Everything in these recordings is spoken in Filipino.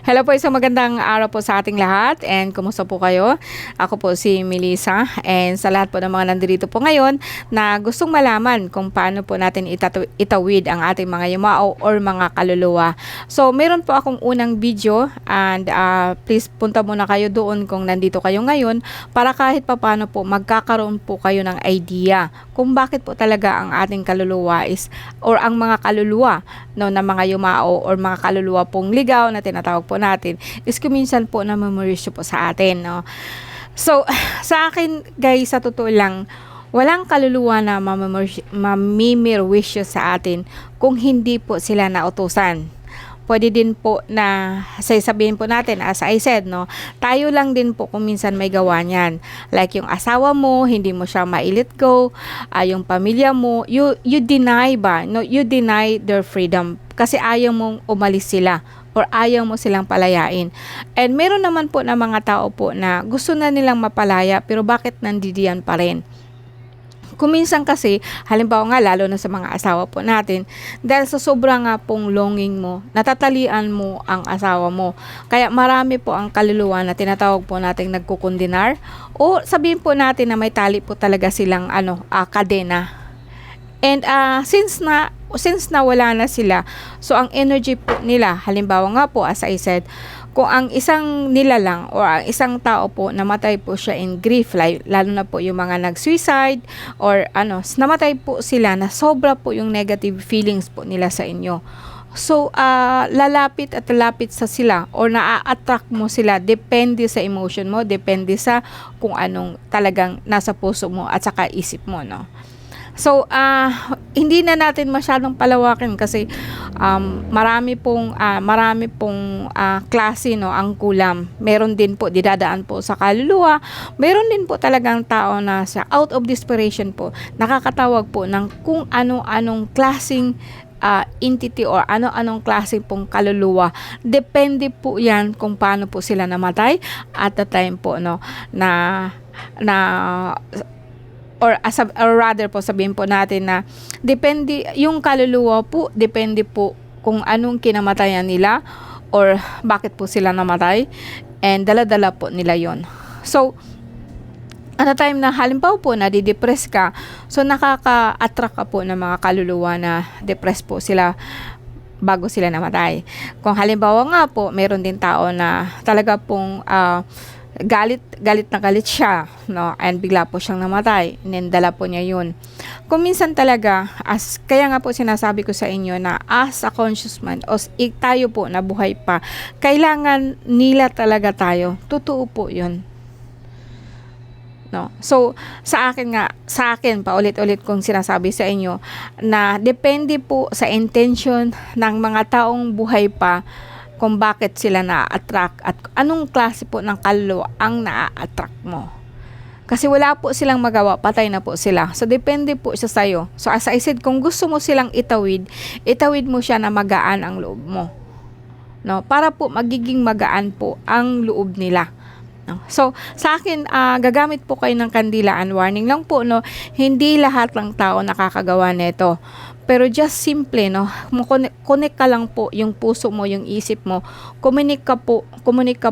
Hello po, isang magandang araw po sa ating lahat and kumusta po kayo? Ako po si Melissa and sa lahat po ng mga nandito po ngayon na gustong malaman kung paano po natin itawid ang ating mga yumao or mga kaluluwa. So, meron po akong unang video and please punta muna kayo doon kung nandito kayo ngayon para kahit papaano po magkakaroon po kayo ng idea kung bakit po talaga ang ating kaluluwa is or ang mga kaluluwa no, na mga yumao or mga kaluluwa pong ligaw na tinatawag po natin is kuminsan po na memories po sa atin, no? So, sa akin guys, sa totoo lang, walang kaluluwa na mamimirwisyo sa atin kung hindi po sila nautusan. Pwede din po na sabihin po natin, as I said, no, tayo lang din po kung minsan may gawa niyan. Like yung asawa mo, hindi mo siya ma-let go, yung pamilya mo, you deny ba? No, you deny their freedom kasi ayaw mong umalis sila or ayaw mo silang palayain. And meron naman po na mga tao po na gusto na nilang mapalaya pero bakit nandidiyan pa rin? Kuminsan kasi, halimbawa nga lalo na sa mga asawa po natin, dahil sa sobrang nga pong longing mo, natatalian mo ang asawa mo. Kaya marami po ang kaluluwa na tinatawag po natin nagkukundinar o sabihin po natin na may tali po talaga silang kadena. And since na wala na sila, so ang energy po nila, halimbawa nga po as I said, kung ang isang nilalang o ang isang tao po namatay po siya in grief, lalo na po yung mga nag-suicide or namatay po sila na sobra po yung negative feelings po nila sa inyo. So, lalapit at lalapit sa sila or naa-attract mo sila depende sa emotion mo, depende sa kung anong talagang nasa puso mo at saka isip mo, no? So, hindi na natin masyadong palawakin kasi marami pong klase, no, ang kulam. Meron din po didadaan po sa kaluluwa. Meron din po talagang tao na sa out of desperation po nakakatawag po ng kung ano-anong klaseng entity or ano-anong klase pong kaluluwa. Depende po 'yan kung paano po sila namatay at the time po, no, na or rather po sabihin po natin na depende yung kaluluwa po, depende po kung anong kinamatayan nila or bakit po sila namatay and dala-dala po nila yon. So at the time na halimbawa po nadidepress ka, so nakaka-attract ka po ng mga kaluluwa na depressed po sila bago sila namatay. Kung halimbawa nga po meron din tao na talaga pong galit na galit siya, no, and bigla po siyang namatay, and then dala po niya yun. Kung minsan talaga, kaya nga po sinasabi ko sa inyo na as a conscious man, o tayo po na buhay pa, kailangan nila talaga tayo. Totoo po yun. No? So, sa akin, paulit-ulit kong sinasabi sa inyo, na depende po sa intention ng mga taong buhay pa, kung bakit sila na-attract at anong klase po ng kaluluwa ang na-attract mo. Kasi wala po silang magawa, patay na po sila. So, depende po siya sa'yo. So, as I said, kung gusto mo silang itawid mo siya na magaan ang loob mo. No? Para po magiging magaan po ang loob nila. No? So, sa akin, gagamit po kayo ng kandilaan. Warning lang po, no? Hindi lahat ng tao nakakagawa nito. Pero just simple, no, connect ka lang po yung puso mo, yung isip mo, komunik ka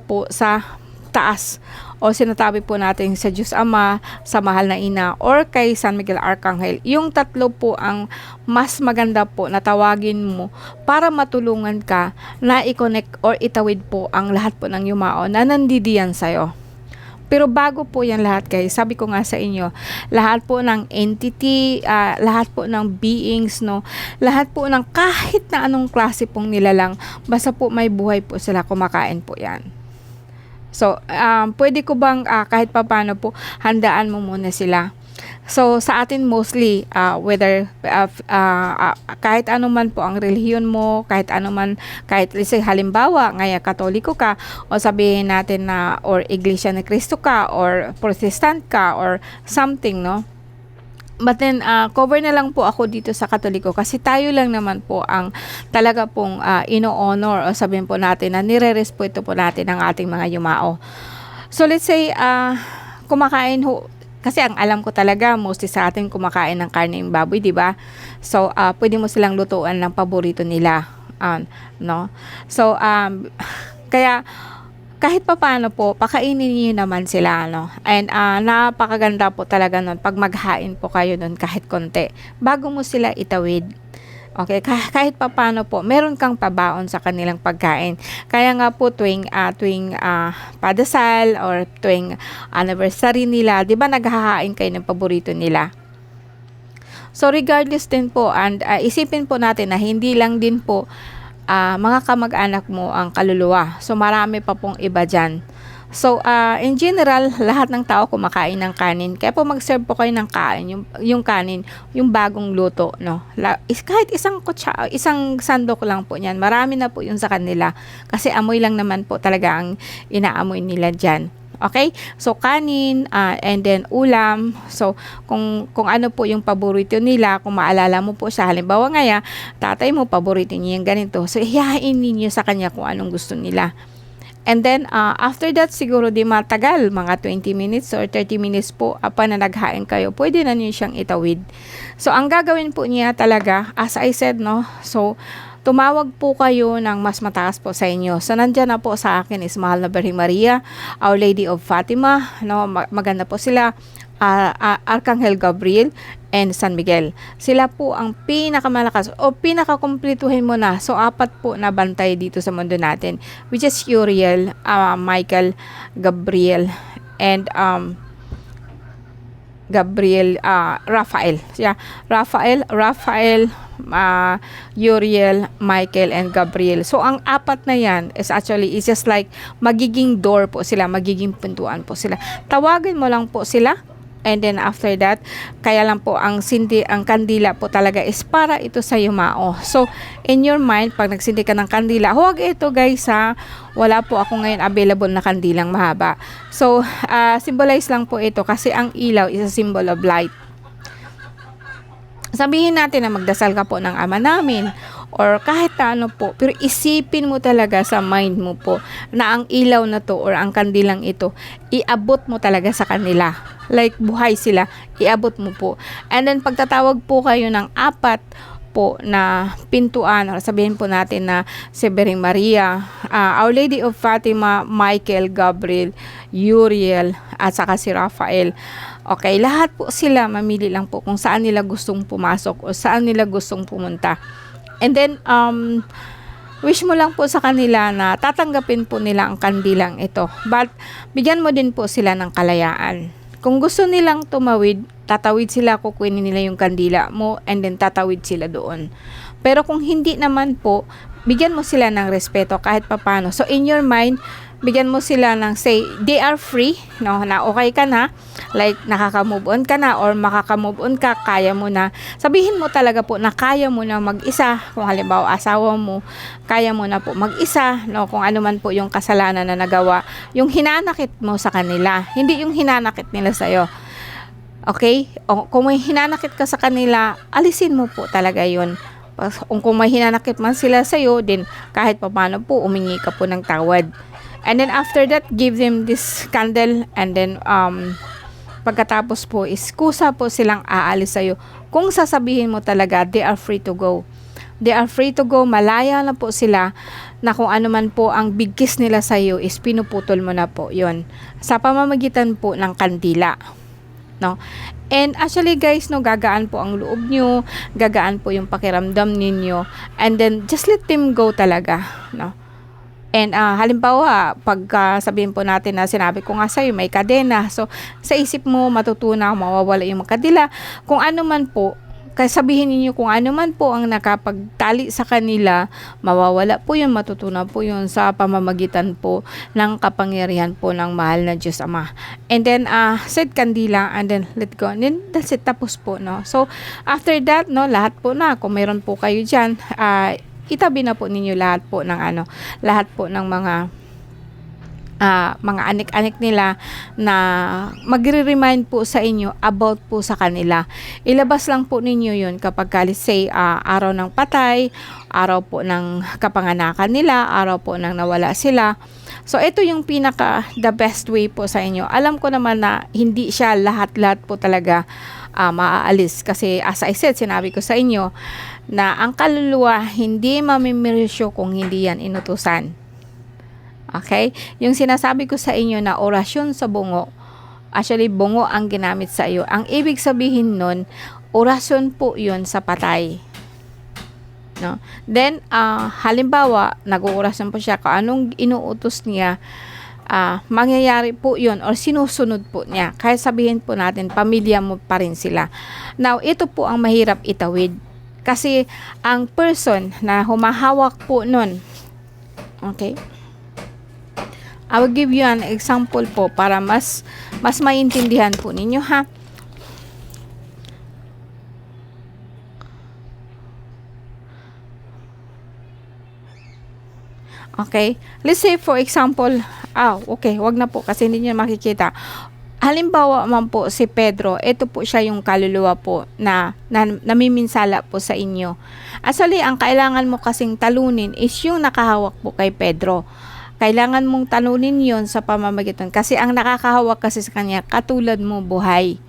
po sa taas o sinatabi po natin sa Diyos Ama, sa Mahal na Ina or kay San Miguel Arcangel. Yung tatlo po ang mas maganda po na tawagin mo para matulungan ka na i-connect or itawid po ang lahat po ng yumao na nandidiyan sa'yo. Pero bago po yan lahat guys, sabi ko nga sa inyo, lahat po ng entity, lahat po ng beings, no, lahat po ng kahit na anong klase pong nilalang, basta po may buhay po sila, kumakain po yan. So, pwede ko bang kahit papaano po, handaan mo muna sila. So, sa atin mostly, whether kahit ano man po ang relihiyon mo, kahit let's say halimbawa, ngaya Katoliko ka, o sabihin natin na, or Iglesia ni Cristo ka, or Protestant ka, or something, no? But then, cover na lang po ako dito sa Katoliko kasi tayo lang naman po ang talaga pong ino-honor o sabihin po natin na nire-respeto po natin ang ating mga yumao. So, let's say, kumakain ho, kasi ang alam ko talaga, mostly sa atin kumakain ng karne yung baboy, di ba? So, pwede mo silang lutuan ng paborito nila. No? So, Kaya kahit papaano po, pakainin niyo naman sila, no? And napakaganda po talaga nun pag maghain po kayo nun kahit konti. Bago mo sila itawid. Okay, kahit papaano po, meron kang pabaon sa kanilang pagkain. Kaya nga po tuwing padasal or tuwing anniversary nila, 'di ba naghahain kayo ng paborito nila? So regardless din po, and isipin po natin na hindi lang din po mga kamag-anak mo ang kaluluwa. So marami pa pong iba dyan. So in general, lahat ng tao kumakain ng kanin. Kaya po mag-serve po kayo ng kanin, yung kanin, yung bagong luto, no. Kahit isang sandok lang po niyan. Marami na po yun sa kanila. Kasi amoy lang naman po talaga ang inaamoy nila diyan. Okay? So kanin and then ulam. So kung ano po yung paborito nila, kung maalala mo po siya, halimbawa ngaya, tatay mo paborito niya yung ganito. So ihahain niyo sa kanya kung anong gusto nila. And then, after that, siguro di matagal, mga 20 minutes or 30 minutes po, pa na naghain kayo, pwede na niyo siyang itawid. So, ang gagawin po niya talaga, as I said, no, so, tumawag po kayo ng mas mataas po sa inyo. So, nandyan na po sa akin is Mahal na Birheng Maria, Our Lady of Fatima, no, maganda po sila, Arkanghel Gabriel, and San Miguel. Sila po ang pinakamalakas o pinakakumplituhin mo na. So, 4 po na bantay dito sa mundo natin, which is Uriel, Michael, Gabriel, and Raphael. Yeah, Raphael, Uriel, Michael, and Gabriel. So, ang 4 na yan is actually, is just like magiging door po sila, magiging pintuan po sila. Tawagin mo lang po sila. And then after that, kaya lang po ang kandila po talaga is para ito sa yumao. So, in your mind, pag nagsindi ka ng kandila, huwag ito guys ha, wala po ako ngayon available na kandilang mahaba. So, symbolize lang po ito kasi ang ilaw is a symbol of light. Sabihin natin na magdasal ka po ng Ama namin or kahit ano po, pero isipin mo talaga sa mind mo po na ang ilaw na to or ang kandilang ito, iabot mo talaga sa kanila. Like buhay sila, iabot mo po. And then pagtatawag po kayo ng 4 po na pintuan, or sabihin po natin na si Birheng Maria, Our Lady of Fatima, Michael, Gabriel, Uriel, at saka si Raphael. Okay, lahat po sila, mamili lang po kung saan nila gustong pumasok o saan nila gustong pumunta. And then, wish mo lang po sa kanila na tatanggapin po nila ang kandilang ito. But, bigyan mo din po sila ng kalayaan. Kung gusto nilang tumawid, tatawid sila, kukunin nila yung kandila mo, and then tatawid sila doon. Pero kung hindi naman po, bigyan mo sila ng respeto kahit papano. So, in your mind, bigyan mo sila ng say, they are free, no, na okay ka na, like nakaka-move on ka na or makaka-move on ka, kaya mo na. Sabihin mo talaga po na kaya mo na mag-isa, kung halimbawa asawa mo, kaya mo na po mag-isa, no, kung ano man po yung kasalanan na nagawa, yung hinanakit mo sa kanila, hindi yung hinanakit nila sa'yo. Okay? O, kung may hinanakit ka sa kanila, alisin mo po talaga yun. Kung may hinanakit man sila sa'yo, din kahit paano po, umingi ka po ng tawad. And then after that, give them this candle, and then pagkatapos po is kusa po silang aalis sa'yo. Kung sasabihin mo talaga, they are free to go. They are free to go, malaya na po sila na kung ano man po ang bigkis nila sa'yo is pinuputol mo na po yon sa pamamagitan po ng kandila. No? And actually guys, no, gagaan po ang loob nyo, gagaan po yung pakiramdam ninyo, and then just let them go talaga. No? And halimbawa, pagka sabihin po natin na sinabi ko nga sa'yo, may kadena. So, sa isip mo, matutunaw, mawawala yung kadila. Kung ano man po, kaya sabihin niyo kung ano man po ang nakapagtali sa kanila, mawawala po yun, matutunaw po yun sa pamamagitan po ng kapangyarihan po ng mahal na Diyos Ama. And then, set kandila, and then let go. And then, that's it, tapos po, no? So, after that, no, lahat po na, kung mayroon po kayo dyan, itabi na po ninyo lahat po ng mga anik-anik nila na magre-remind po sa inyo about po sa kanila. Ilabas lang po ninyo yun kapag say araw ng patay, araw po ng kapanganakan nila, araw po ng nawala sila. So ito yung the best way po sa inyo. Alam ko naman na hindi siya lahat-lahat po talaga maaalis, kasi as I said, sinabi ko sa inyo na ang kaluluwa hindi mamimirisyo kung hindi yan inutusan. Okay? Yung sinasabi ko sa inyo na orasyon sa bungo, actually bungo ang ginamit sa iyo. Ang ibig sabihin nun, orasyon po yun sa patay. No? Then, halimbawa, nag-uurasyon po siya kung anong inuutos niya, mangyayari po yun or sinusunod po niya. Kaya sabihin po natin, pamilya mo pa rin sila. Now, ito po ang mahirap itawid. Kasi, ang person na humahawak po nun, okay? I will give you an example po para mas maintindihan po ninyo, ha? Okay? Let's say for example, okay, wag na po kasi hindi niyo makikita. Halimbawa man po si Pedro, ito po siya yung kaluluwa po na namiminsala po sa inyo. Actually, ang kailangan mo kasing talunin is yung nakahawak po kay Pedro. Kailangan mong talunin yon sa pamamagitan. Kasi ang nakakahawak kasi sa kanya, katulad mo, buhay.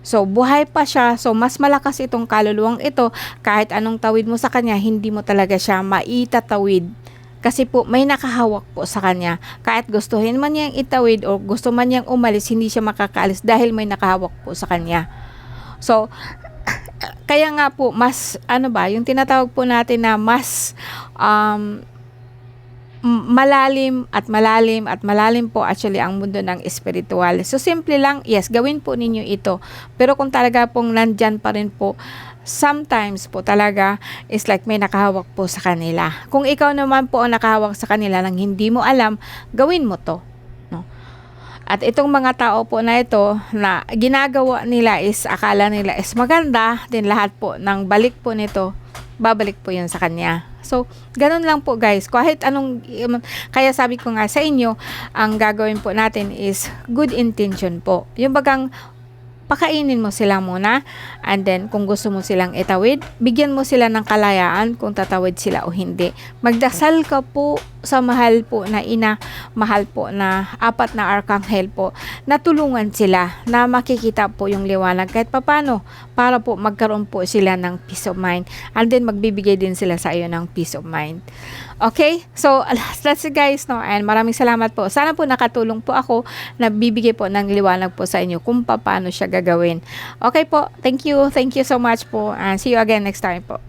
So, buhay pa siya. So, mas malakas itong kaluluwang ito. Kahit anong tawid mo sa kanya, hindi mo talaga siya maitatawid. Kasi po, may nakahawak po sa kanya. Kahit gustuhin man niyang itawid o gusto man niyang umalis, hindi siya makakaalis dahil may nakahawak po sa kanya. So, kaya nga po, mas, yung tinatawag po natin na mas, malalim at malalim po actually ang mundo ng espiritual. So, simple lang, yes, gawin po ninyo ito. Pero kung talaga pong nandyan pa rin po, sometimes po talaga is like may nakahawak po sa kanila. Kung ikaw naman po ang nakahawak sa kanila nang hindi mo alam, gawin mo to. No? At itong mga tao po na ito na ginagawa nila is akala nila is maganda, din lahat po ng balik po nito, babalik po yun sa kanya. So, ganun lang po guys. Kahit anong, kaya sabi ko nga sa inyo, ang gagawin po natin is good intention po. Yung bagang pakainin mo sila muna, and then kung gusto mo silang itawid, bigyan mo sila ng kalayaan kung tatawid sila o hindi. Magdasal ka po sa mahal po na ina, mahal po na 4 na arkanghel po, na tulungan sila na makikita po yung liwanag kahit papano, para po magkaroon po sila ng peace of mind, and then magbibigay din sila sa iyo ng peace of mind. Okay? So, that's it guys, no? And maraming salamat po. Sana po nakatulong po ako na bibigay po ng liwanag po sa inyo kung paano siya gagawin. Okay po. Thank you. Thank you so much po. And see you again next time po.